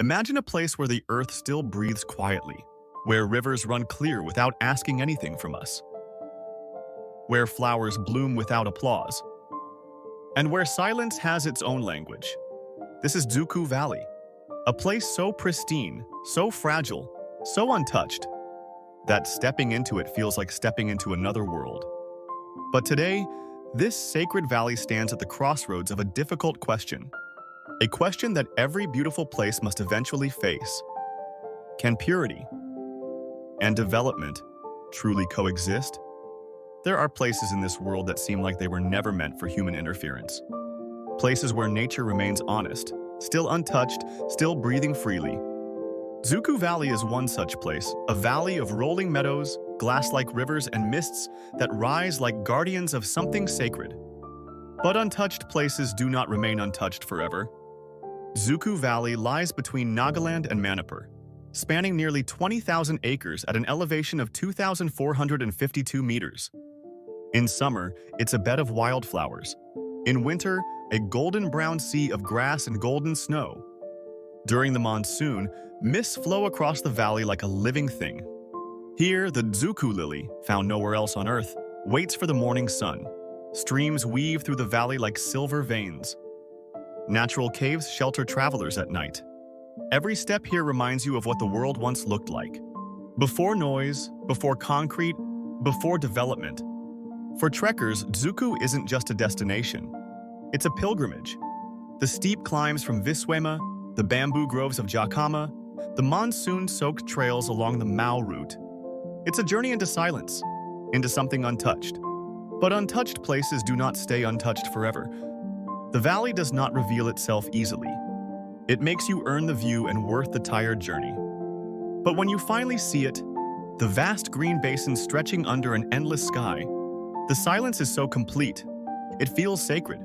Imagine a place where the earth still breathes quietly, where rivers run clear without asking anything from us, where flowers bloom without applause, and where silence has its own language. This is Dzukou Valley, a place so pristine, so fragile, so untouched, that stepping into it feels like stepping into another world. But today, this sacred valley stands at the crossroads of a difficult question. A question that every beautiful place must eventually face. Can purity and development truly coexist? There are places in this world that seem like they were never meant for human interference. Places where nature remains honest, still untouched, still breathing freely. Dzukou Valley is one such place, a valley of rolling meadows, glass-like rivers, and mists that rise like guardians of something sacred. But untouched places do not remain untouched forever. Dzukou Valley lies between Nagaland and Manipur, spanning nearly 20,000 acres at an elevation of 2,452 meters. In summer, it's a bed of wildflowers. In winter, a golden-brown sea of grass and golden snow. During the monsoon, mists flow across the valley like a living thing. Here, the Dzukou lily, found nowhere else on Earth, waits for the morning sun. Streams weave through the valley like silver veins. Natural caves shelter travelers at night. Every step here reminds you of what the world once looked like. Before noise, before concrete, before development. For trekkers, Dzukou isn't just a destination. It's a pilgrimage. The steep climbs from Viswema, the bamboo groves of Jakama, the monsoon-soaked trails along the Mao route. It's a journey into silence, into something untouched. But untouched places do not stay untouched forever. The valley does not reveal itself easily. It makes you earn the view and worth the tired journey. But when you finally see it, the vast green basin stretching under an endless sky, the silence is so complete, it feels sacred.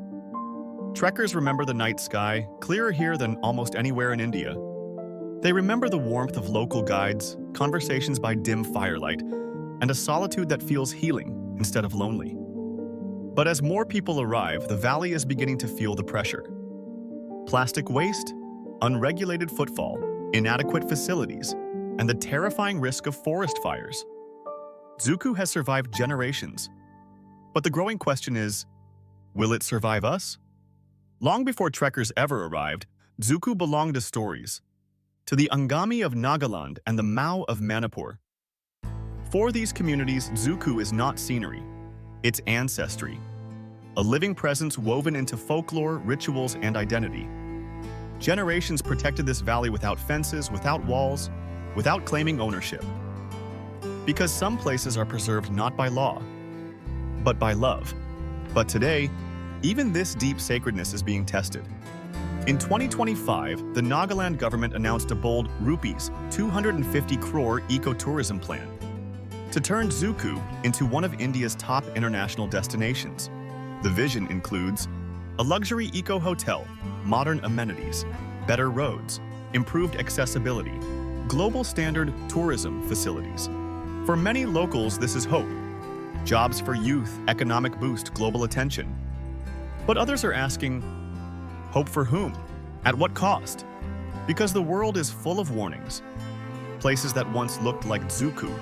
Trekkers remember the night sky, clearer here than almost anywhere in India. They remember the warmth of local guides, conversations by dim firelight, and a solitude that feels healing instead of lonely. But as more people arrive, the valley is beginning to feel the pressure. Plastic waste, unregulated footfall, inadequate facilities, and the terrifying risk of forest fires. Dzukou has survived generations. But the growing question is, will it survive us? Long before trekkers ever arrived, Dzukou belonged to stories, to the Angami of Nagaland and the Mao of Manipur. For these communities, Dzukou is not scenery, it's ancestry, a living presence woven into folklore, rituals, and identity. Generations protected this valley without fences, without walls, without claiming ownership. Because some places are preserved not by law, but by love. But today, even this deep sacredness is being tested. In 2025, the Nagaland government announced a bold rupees 250 crore ecotourism plan to turn Dzukou into one of India's top international destinations. The vision includes a luxury eco-hotel, modern amenities, better roads, improved accessibility, global standard tourism facilities. For many locals, this is hope. Jobs for youth, economic boost, global attention. But others are asking, hope for whom? At what cost? Because the world is full of warnings. Places that once looked like Dzukou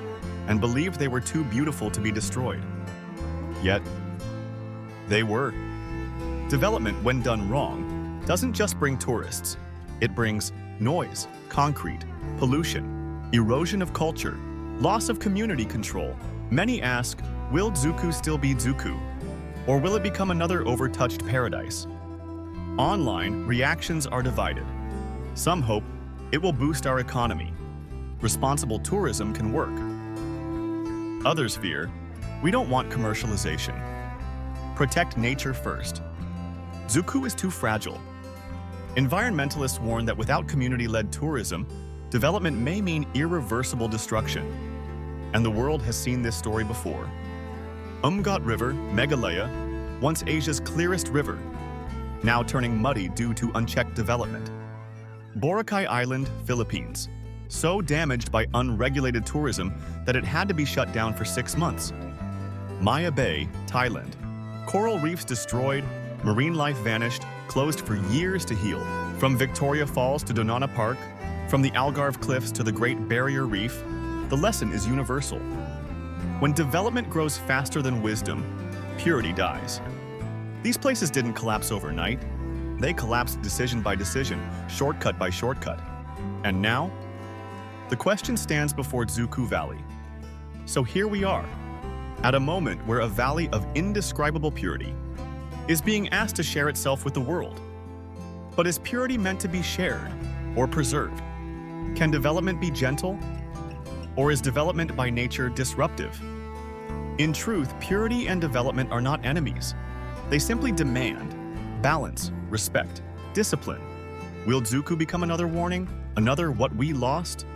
and believed they were too beautiful to be destroyed. Yet, they were. Development, when done wrong, doesn't just bring tourists. It brings noise, concrete, pollution, erosion of culture, loss of community control. Many ask, will Dzukou still be Dzukou? Or will it become another overtouched paradise? Online, reactions are divided. Some hope it will boost our economy. Responsible tourism can work. Others fear, we don't want commercialization. Protect nature first. Dzukou is too fragile. Environmentalists warn that without community-led tourism, development may mean irreversible destruction. And the world has seen this story before. Umngot River, Meghalaya, once Asia's clearest river, now turning muddy due to unchecked development. Boracay Island, Philippines, so damaged by unregulated tourism that it had to be shut down for 6 months. Maya Bay, Thailand, coral reefs destroyed, marine life vanished, closed for years to heal. From Victoria Falls to Donana Park, From the Algarve Cliffs to the Great Barrier Reef, the lesson is universal. When development grows faster than wisdom, purity dies. These places didn't collapse overnight. They collapsed decision by decision, shortcut by shortcut. And now, the question stands before Dzukou Valley. So here we are, at a moment where a valley of indescribable purity is being asked to share itself with the world. But is purity meant to be shared or preserved? Can development be gentle? Or is development by nature disruptive? In truth, purity and development are not enemies. They simply demand balance, respect, discipline. Will Dzukou become another warning, another what we lost?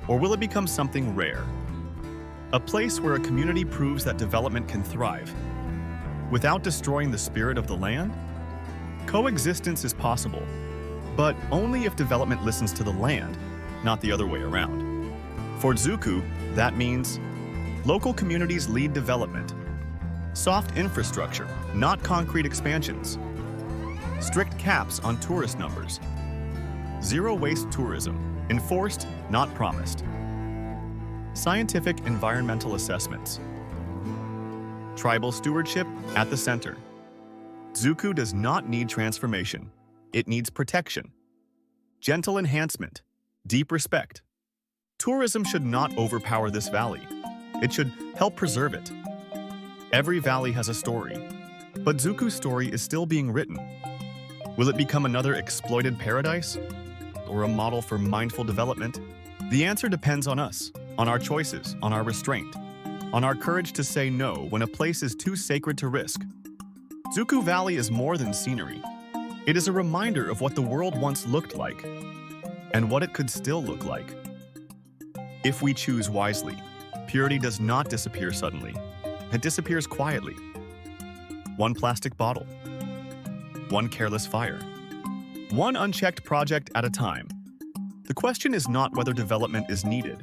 Or will it become something rare? A place where a community proves that development can thrive without destroying the spirit of the land? Coexistence is possible, but only if development listens to the land, not the other way around. For Dzukou, that means local communities lead development, soft infrastructure, not concrete expansions, strict caps on tourist numbers, zero-waste tourism, enforced, not promised, scientific environmental assessments, tribal stewardship at the center. Dzukou does not need transformation. It needs protection, gentle enhancement, deep respect. Tourism should not overpower this valley. It should help preserve it. Every valley has a story, but Dzukou's story is still being written. Will it become another exploited paradise? Or a model for mindful development? The answer depends on us, on our choices, on our restraint, on our courage to say no when a place is too sacred to risk. Dzukou Valley is more than scenery. It is a reminder of what the world once looked like, and what it could still look like. If we choose wisely, purity does not disappear suddenly. It disappears quietly. One plastic bottle, one careless fire, one unchecked project at a time. The question is not whether development is needed.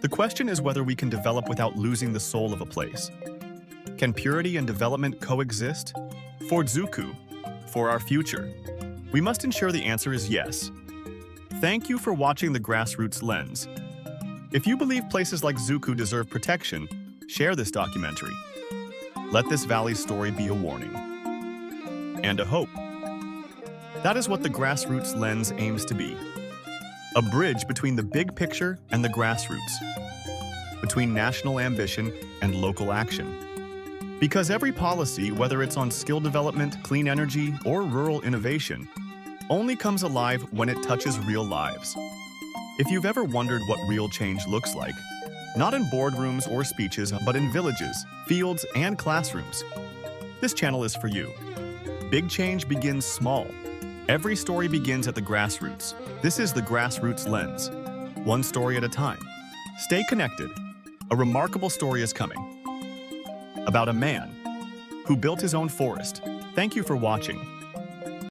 The question is whether we can develop without losing the soul of a place. Can purity and development coexist? For Dzukou, for our future, we must ensure the answer is yes. Thank you for watching the Grassroots Lens. If you believe places like Dzukou deserve protection, share this documentary. Let this valley's story be a warning and a hope. That is what the Grassroots Lens aims to be. A bridge between the big picture and the grassroots, between national ambition and local action. Because every policy, whether it's on skill development, clean energy, or rural innovation, only comes alive when it touches real lives. If you've ever wondered what real change looks like, not in boardrooms or speeches, but in villages, fields, and classrooms, this channel is for you. Big change begins small. Every story begins at the grassroots. This is the Grassroots Lens, one story at a time. Stay connected. A remarkable story is coming. About a man who built his own forest. Thank you for watching.